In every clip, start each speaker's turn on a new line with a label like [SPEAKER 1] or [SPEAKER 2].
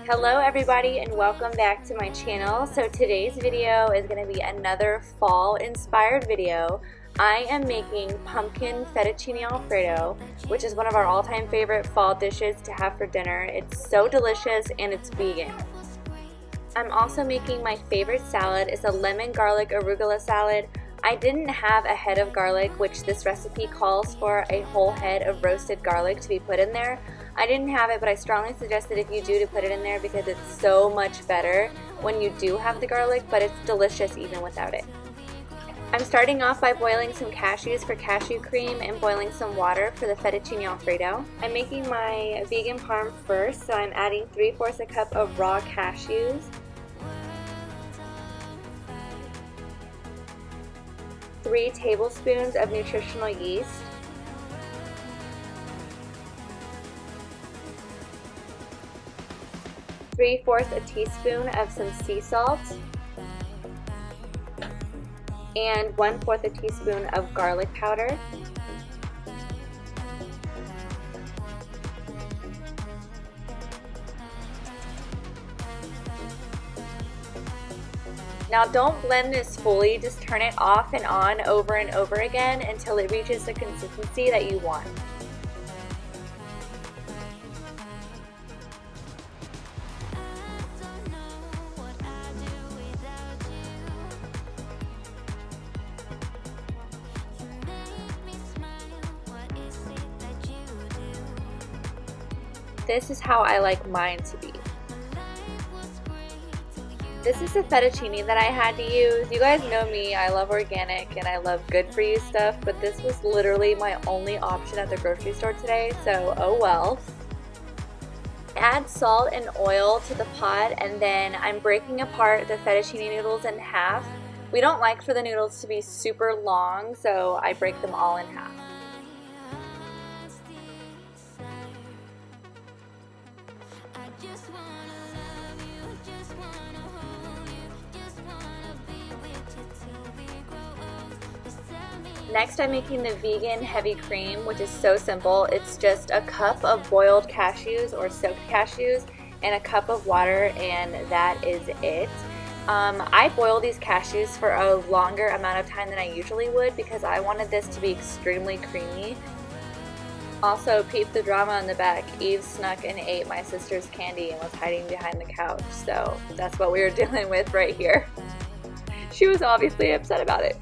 [SPEAKER 1] Hello everybody and welcome back to my channel. So today's video is going to be another fall inspired video. I am making pumpkin fettuccine Alfredo, which is one of our all-time favorite fall dishes to have for dinner. It's so delicious and it's vegan. I'm also making my favorite salad. It's a lemon garlic arugula salad. I didn't have a head of garlic, which this recipe calls for a whole head of roasted garlic to be put in there. I didn't have it, but I strongly suggest that if you do to put it in there because it's so much better when you do have the garlic, but it's delicious even without it. I'm starting off by boiling some cashews for cashew cream and boiling some water for the fettuccine Alfredo. I'm making my vegan parm first, so I'm adding 3/4 a cup of raw cashews, 3 tablespoons of nutritional yeast, 3/4 a teaspoon of some sea salt, and 1/4 a teaspoon of garlic powder. Now don't blend this fully, just turn it off and on over and over again until it reaches the consistency that you want. This is how I like mine to be. This is the fettuccine that I had to use. You guys know me, I love organic and I love good for you stuff, but this was literally my only option at the grocery store today, so oh well. Add salt and oil to the pot, and then I'm breaking apart the fettuccine noodles in half. We don't like for the noodles to be super long, so I break them all in half. Next, I'm making the vegan heavy cream, which is so simple. It's just a cup of boiled cashews or soaked cashews and a cup of water, and that is it. I boil these cashews for a longer amount of time than I usually would because I wanted this to be extremely creamy. Also, peep the drama in the back. Eve snuck and ate my sister's candy and was hiding behind the couch, so that's what we were dealing with right here. She was obviously upset about it.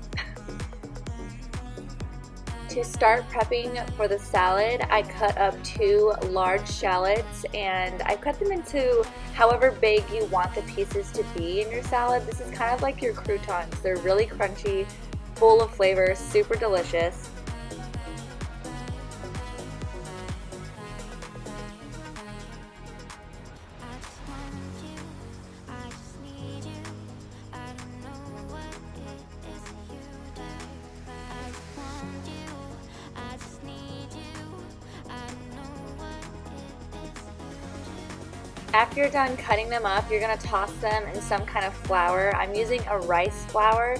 [SPEAKER 1] To start prepping for the salad, I cut up 2 large shallots and I cut them into however big you want the pieces to be in your salad. This is kind of like your croutons. They're really crunchy, full of flavor, super delicious. After you're done cutting them up, you're going to toss them in some kind of flour. I'm using a rice flour.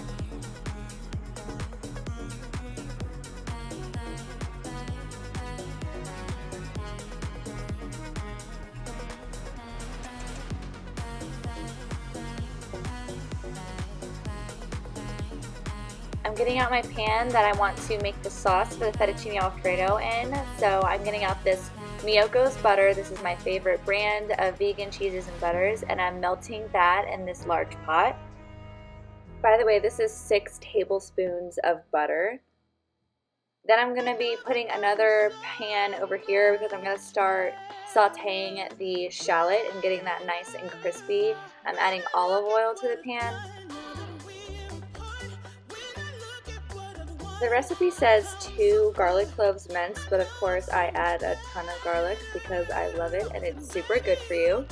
[SPEAKER 1] I'm getting out my pan that I want to make the sauce for the fettuccine Alfredo in, so I'm getting out this Miyoko's butter. This is my favorite brand of vegan cheeses and butters, and I'm melting that in this large pot. By the way, this is 6 tablespoons of butter. Then I'm going to be putting another pan over here because I'm going to start sauteing the shallot and getting that nice and crispy. I'm adding olive oil to the pan. The recipe says 2 garlic cloves minced, but of course I add a ton of garlic because I love it and it's super good for you.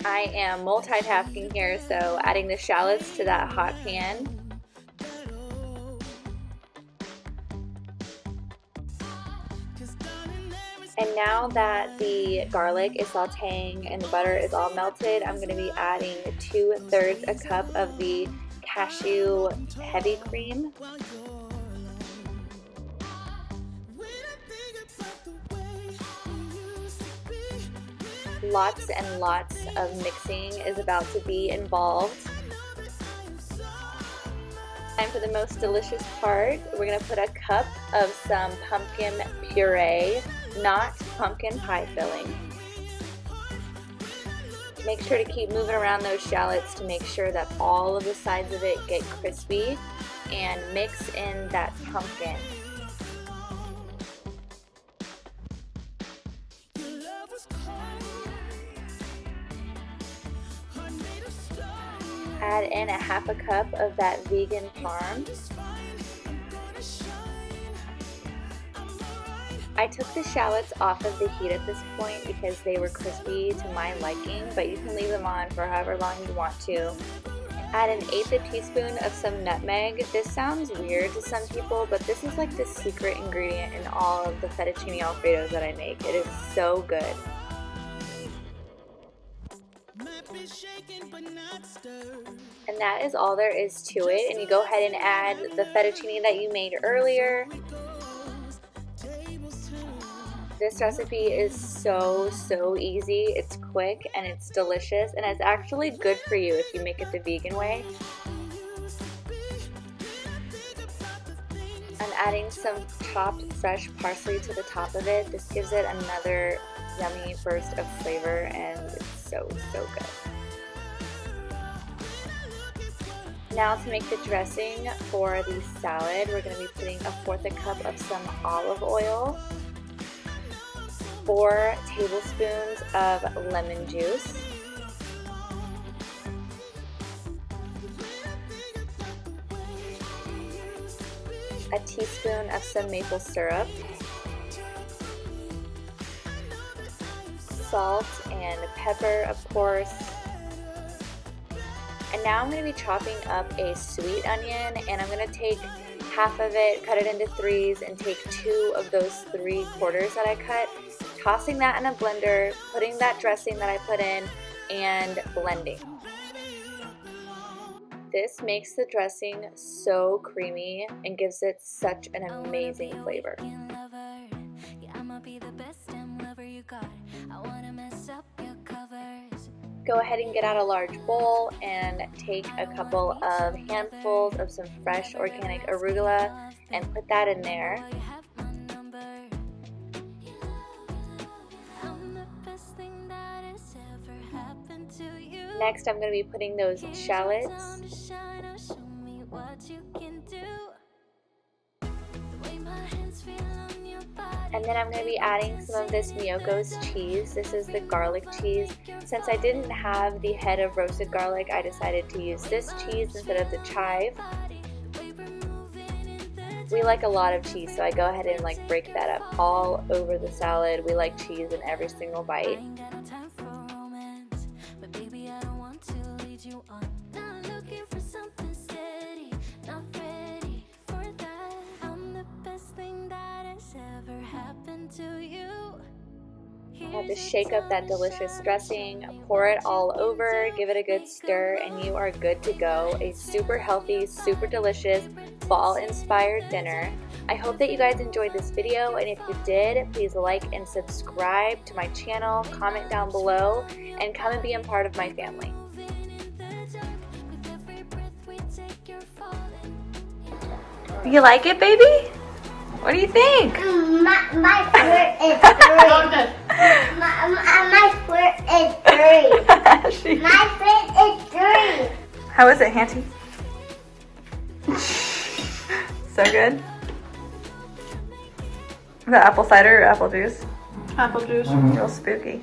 [SPEAKER 1] I am multitasking here, so adding the shallots to that hot pan. And now that the garlic is sauteing and the butter is all melted, I'm going to be adding 2/3 a cup of the cashew heavy cream. Lots and lots of mixing is about to be involved. Time for the most delicious part. We're going to put a cup of some pumpkin puree, not pumpkin pie filling. Make sure to keep moving around those shallots to make sure that all of the sides of it get crispy, and mix in that pumpkin. Add in a half a cup of that vegan parm. I took the shallots off of the heat at this point because they were crispy to my liking, but you can leave them on for however long you want to. Add an 1/8 teaspoon of some nutmeg. This sounds weird to some people, but this is like the secret ingredient in all of the fettuccine alfredos that I make. It is so good. And that is all there is to it. And you go ahead and add the fettuccine that you made earlier. This recipe is so easy. It's quick and it's delicious, and it's actually good for you if you make it the vegan way. I'm adding some chopped fresh parsley to the top of it. This gives it another yummy burst of flavor, and it's so good. Now to make the dressing for the salad, we're going to be putting 1/4 cup of some olive oil, 4 tablespoons of lemon juice, a teaspoon of some maple syrup, salt and pepper, of course. And now I'm going to be chopping up a sweet onion, and I'm going to take half of it, cut it into 3s, and take 2 of those 3/4 that I cut, tossing that in a blender, putting that dressing that I put in, and blending. This makes the dressing so creamy and gives it such an amazing flavor. Go ahead and get out a large bowl and take a couple of handfuls of some fresh organic arugula and put that in there. Next, I'm going to be putting those shallots. And then I'm going to be adding some of this Miyoko's cheese. This is the garlic cheese. Since I didn't have the head of roasted garlic, I decided to use this cheese instead of the chive. We like a lot of cheese, so I go ahead and break that up all over the salad. We like cheese in every single bite. I have to shake up that delicious dressing, pour it all over, give it a good stir, and you are good to go. A super healthy, super delicious, fall-inspired dinner. I hope that you guys enjoyed this video, and if you did, please like and subscribe to my channel, comment down below, and come and be a part of my family. You like it, baby? What do you think?
[SPEAKER 2] My foot is three. My foot is 3. My foot is 3.
[SPEAKER 1] How is it, Auntie? So good. Is that apple cider or apple juice?
[SPEAKER 3] Apple juice.
[SPEAKER 1] Real spooky.